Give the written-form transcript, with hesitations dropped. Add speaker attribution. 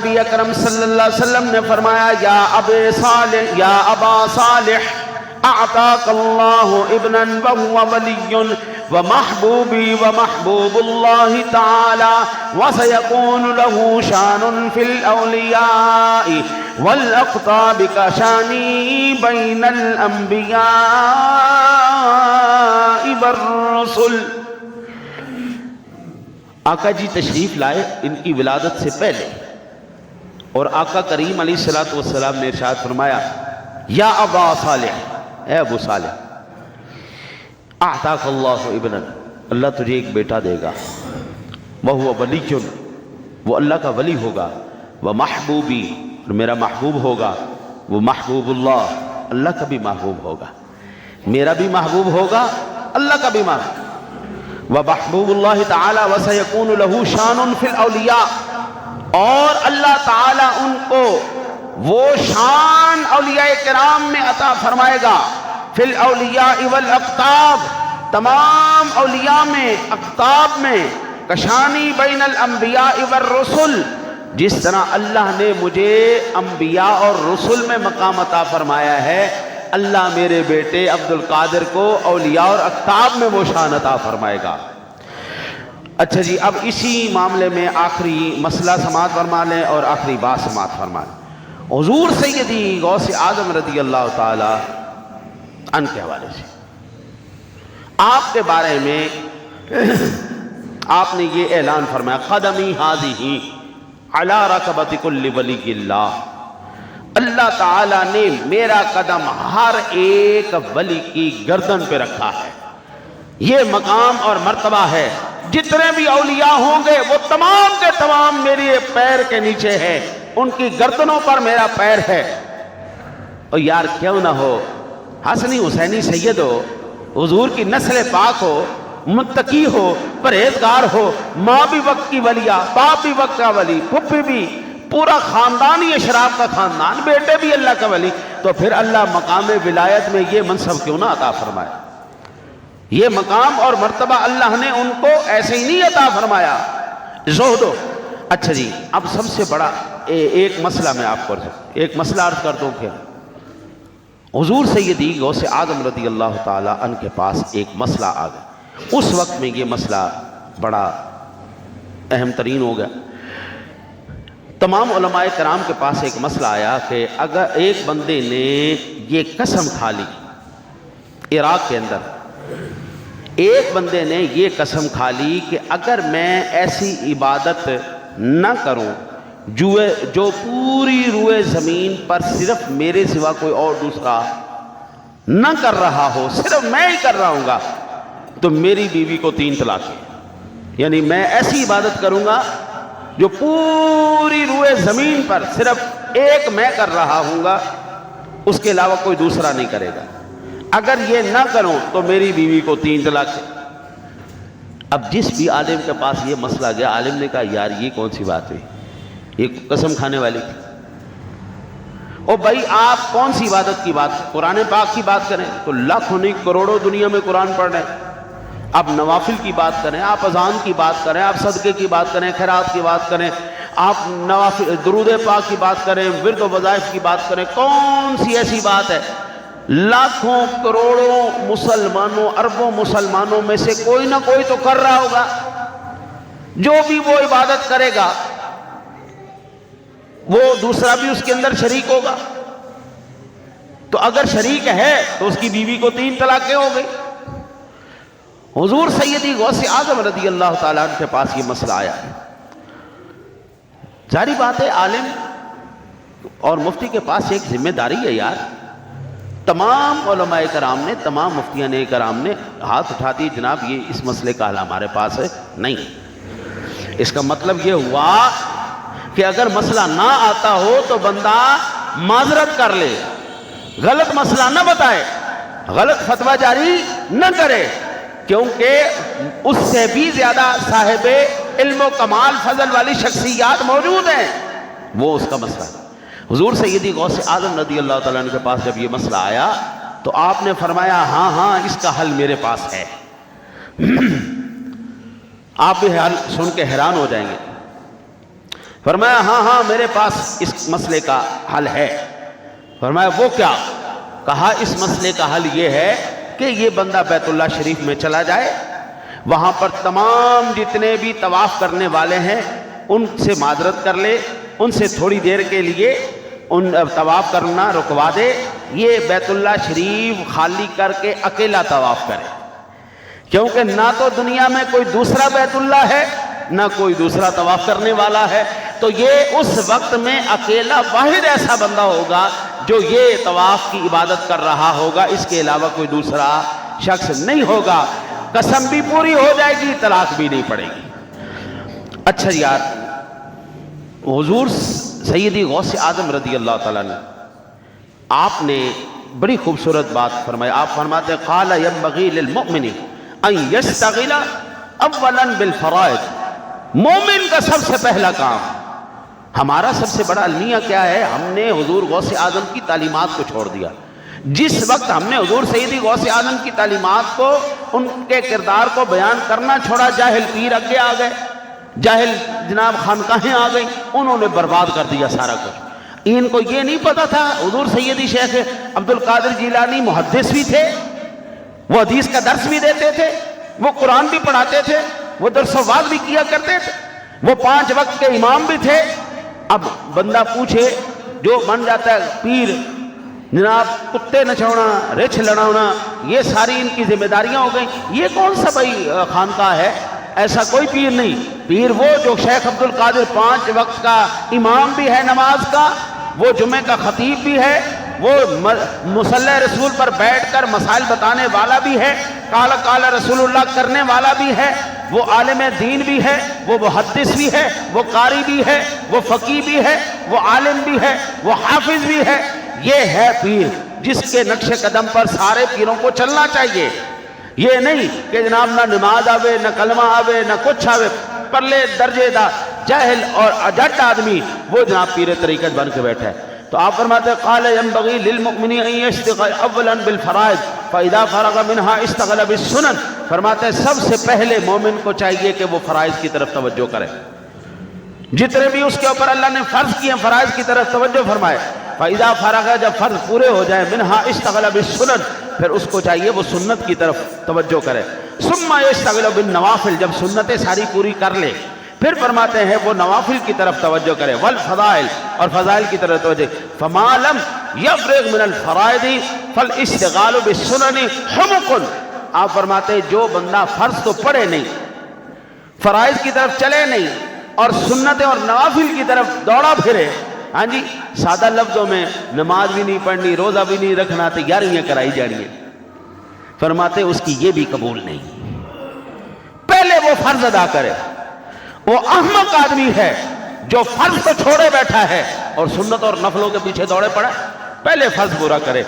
Speaker 1: نبی اکرم صلی اللہ علیہ وسلم نے فرمایا یا ابا صالح اعطاک اللہ ابنا وهو ولی ومحبوبی ومحبوب اللہ تعالی وسیکون له شان فی الاولیاء والاقطاب کشانی بین الانبیاء والرسل۔ آقا جی تشریف لائے ان کی ولادت سے پہلے، اور آقا کریم علیہ السلام نے ارشاد فرمایا یا ابا صالح، اے ابو صالح، اعطاک اللہ ابنا، اللہ تجھے ایک بیٹا دے گا، وہو ولی، وہ اللہ کا ولی ہوگا، ومحبوبی، اور میرا محبوب ہوگا، وہ محبوب اللہ، اللہ کا بھی محبوب ہوگا، میرا بھی محبوب ہوگا، اللہ کا بھی محبوب، ومحبوب اللہ تعالی وسیکون له شان فی الاولیاء، اور اللہ تعالی ان کو وہ شان اولیاء کرام میں عطا فرمائے گا، فی الاولیاء والاقطاب، تمام اولیاء میں، اقطاب میں، کشانی بین الانبیاء والرسل، جس طرح اللہ نے مجھے انبیاء اور رسل میں مقام عطا فرمایا ہے، اللہ میرے بیٹے عبد القادر کو اولیاء اور اقطاب میں وہ شان عطا فرمائے گا۔ اچھا جی، اب اسی معاملے میں آخری مسئلہ سماعت فرما لیں اور آخری بات سماعت فرما لیں۔ حضور سیدی غوث اعظم رضی اللہ تعالی عنہ کے حوالے سے آپ کے بارے میں آپ نے یہ اعلان فرمایا، قدمی ھذہ علی رکبۃ کل ولی اللہ، اللہ تعالیٰ نے میرا قدم ہر ایک ولی کی گردن پہ رکھا ہے، یہ مقام اور مرتبہ ہے، جتنے بھی اولیاء ہوں گے وہ تمام کے تمام میرے پیر کے نیچے ہے، ان کی گردنوں پر میرا پیر ہے۔ اور یار کیوں نہ ہو، حسنی حسینی سید ہو، حضور کی نسل پاک ہو، متقی ہو، پرہیزگار ہو، ماں بھی وقت کی ولیہ، باپ بھی وقت کا ولی، پھپھی بھی، پورا خاندان ہی اشراف کا خاندان، بیٹے بھی اللہ کا ولی، تو پھر اللہ مقام ولایت میں یہ منصب کیوں نہ عطا فرمائے؟ یہ مقام اور مرتبہ اللہ نے ان کو ایسے ہی نہیں عطا فرمایا، زہد ہو۔ اچھا جی، اب سب سے بڑا ایک مسئلہ میں آپ کو ایک مسئلہ عرض کر دوں، پھر حضور سیدی غوث اعظم رضی اللہ تعالی عنہ کے پاس ایک مسئلہ آ گیا، اس وقت میں یہ مسئلہ بڑا اہم ترین ہو گیا۔ تمام علماء کرام کے پاس ایک مسئلہ آیا کہ اگر ایک بندے نے یہ قسم کھا لی، عراق کے اندر ایک بندے نے یہ قسم کھا لی کہ اگر میں ایسی عبادت نہ کروں جو پوری روئے زمین پر صرف میرے سوا کوئی اور دوسرا نہ کر رہا ہو، صرف میں ہی کر رہا ہوں گا، تو میری بیوی کو 3 طلاق ہے، یعنی میں ایسی عبادت کروں گا جو پوری روئے زمین پر صرف ایک میں کر رہا ہوں گا، اس کے علاوہ کوئی دوسرا نہیں کرے گا، اگر یہ نہ کروں تو میری بیوی کو 3 طلاق ہے۔ اب جس بھی عالم کے پاس یہ مسئلہ گیا، عالم نے کہا یار یہ کون سی بات ہوئی، یہ قسم کھانے والی تھی۔ او بھائی آپ کون سی عبادت کی بات، قرآن پاک کی بات کریں تو لاکھوں نہیں کروڑوں دنیا میں قرآن پڑھ رہے ہیں، آپ نوافل کی بات کریں، آپ اذان کی بات کریں، آپ صدقے کی بات کریں، خیرات کی بات کریں، آپ نوافل درود پاک کی بات کریں، ورد و وظائف کی بات کریں، کون سی ایسی بات ہے؟ لاکھوں کروڑوں مسلمانوں، اربوں مسلمانوں میں سے کوئی نہ کوئی تو کر رہا ہوگا، جو بھی وہ عبادت کرے گا وہ دوسرا بھی اس کے اندر شریک ہوگا، تو اگر شریک ہے تو اس کی بیوی کو 3 طلاقیں ہو گئی۔ حضور سیدی غوث اعظم رضی اللہ تعالیٰ عنہ کے پاس یہ مسئلہ آیا ہے، ظاہری بات ہے عالم اور مفتی کے پاس ایک ذمہ داری ہے یار، تمام علماء کرام نے، تمام مفتیان کرام نے ہاتھ اٹھا دی، جناب یہ اس مسئلے کا حل ہمارے پاس ہے نہیں۔ اس کا مطلب یہ ہوا کہ اگر مسئلہ نہ آتا ہو تو بندہ معذرت کر لے، غلط مسئلہ نہ بتائے، غلط فتویٰ جاری نہ کرے، کیونکہ اس سے بھی زیادہ صاحب علم و کمال فضل والی شخصیات موجود ہیں، وہ اس کا مسئلہ ہے۔ حضور سیدی غوث اعظم رضی اللہ تعالیٰ عنہ کے پاس جب یہ مسئلہ آیا تو آپ نے فرمایا ہاں ہاں اس کا حل میرے پاس ہے۔ آپ بھی حل سن کے حیران ہو جائیں گے، فرمایا ہاں ہاں میرے پاس اس مسئلے کا حل ہے۔ فرمایا وہ کیا؟ کہا اس مسئلے کا حل یہ ہے کہ یہ بندہ بیت اللہ شریف میں چلا جائے، وہاں پر تمام جتنے بھی طواف کرنے والے ہیں ان سے معذرت کر لے، ان سے تھوڑی دیر کے لیے ان طواف کرنا رکوا دے، یہ بیت اللہ شریف خالی کر کے اکیلا طواف کرے، کیونکہ نہ تو دنیا میں کوئی دوسرا بیت اللہ ہے نہ کوئی دوسرا طواف کرنے والا ہے، تو یہ اس وقت میں اکیلا واحد ایسا بندہ ہوگا جو یہ طواف کی عبادت کر رہا ہوگا، اس کے علاوہ کوئی دوسرا شخص نہیں ہوگا، قسم بھی پوری ہو جائے گی، طلاق بھی نہیں پڑے گی۔ اچھا یار، حضور سیدی غوث اعظم رضی اللہ تعالیٰ نے آپ نے بڑی خوبصورت بات فرمائی۔ آپ فرماتے قال ينبغي للمؤمن ان يشتغل اولا بالفرائض، مومن کا سب سے پہلا کام، ہمارا سب سے بڑا المیہ کیا ہے؟ ہم نے حضور غوث اعظم کی تعلیمات کو چھوڑ دیا۔ جس وقت ہم نے حضور سیدی غوث اعظم کی تعلیمات کو، ان کے کردار کو بیان کرنا چھوڑا، جاہل پیر اگے آ گئے، جاہل جناب خانقاہیں آ گئی، انہوں نے برباد کر دیا سارا کچھ۔ ان کو یہ نہیں پتا تھا حضور سیدی شیخ عبد القادر جیلانی محدث بھی تھے، وہ حدیث کا درس بھی دیتے تھے، وہ قرآن بھی پڑھاتے تھے، وہ درس و وعظ بھی کیا کرتے تھے، وہ 5 وقت کے امام بھی تھے۔ اب بندہ پوچھے، جو بن جاتا ہے پیر، جناب کتے نچونا، رچھ لڑانا، یہ ساری ان کی ذمہ داریاں ہو گئیں، یہ کون سا بھائی خانقاہ ہے؟ ایسا کوئی پیر نہیں، پیر وہ جو شیخ عبد القادر 5 وقت کا امام بھی ہے نماز کا، وہ جمعہ کا خطیب بھی ہے، وہ مسلح رسول پر بیٹھ کر مسائل بتانے والا بھی ہے، قال قال رسول اللہ کرنے والا بھی ہے، وہ عالم دین بھی ہے، وہ محدث بھی ہے، وہ قاری بھی ہے، وہ فقیہ بھی ہے، وہ عالم بھی ہے، وہ حافظ بھی ہے۔ یہ ہے پیر، جس کے نقش قدم پر سارے پیروں کو چلنا چاہیے۔ یہ نہیں کہ جناب نہ نماز آوے، نہ کلمہ آوے، نہ کچھ آوے، پرلے درجے دا جاہل اور اجٹ آدمی وہ جناب پیر طریقت بن کے بیٹھا ہے۔ تو آپ فرماتے قال ينبغي للمؤمن ان يشتغل اولا بالفرائض فاذا فرغ منها اشتغل بالسنن، فرماتے سب سے پہلے مومن کو چاہیے کہ وہ فرائض کی طرف توجہ کرے، جتنے بھی اس کے اوپر اللہ نے فرض کیے ہیں فرائض کی طرف توجہ فرمائے۔ فاذا فرغ، جب فرض پورے ہو جائے، منها اشتغل بالسنن، پھر اس کو چاہیے وہ سنت کی طرف توجہ کرے۔ ثم يشتغل بالنوافل، جب سنتیں ساری پوری کر لے پھر فرماتے ہیں وہ نوافل کی طرف توجہ کرے، والفضائل، اور فضائل کی طرف توجہ۔ فما لم يفرغ من الفرائض فالاشتغال بالسنن حمق، آپ فرماتے ہیں جو بندہ فرض تو پڑھے نہیں، فرائض کی طرف چلے نہیں، اور سنتیں اور نوافل کی طرف دوڑا پھرے، ہاں جی سادہ لفظوں میں نماز بھی نہیں پڑھنی، روزہ بھی نہیں رکھنا، تیاریاں کرائی جا رہی ہیں، فرماتے اس کی یہ بھی قبول نہیں۔ پہلے وہ فرض ادا کرے، وہ احمق آدمی ہے جو فرض کو چھوڑے بیٹھا ہے اور سنت اور نفلوں کے پیچھے دوڑے پڑا، پہلے فرض پورا کرے۔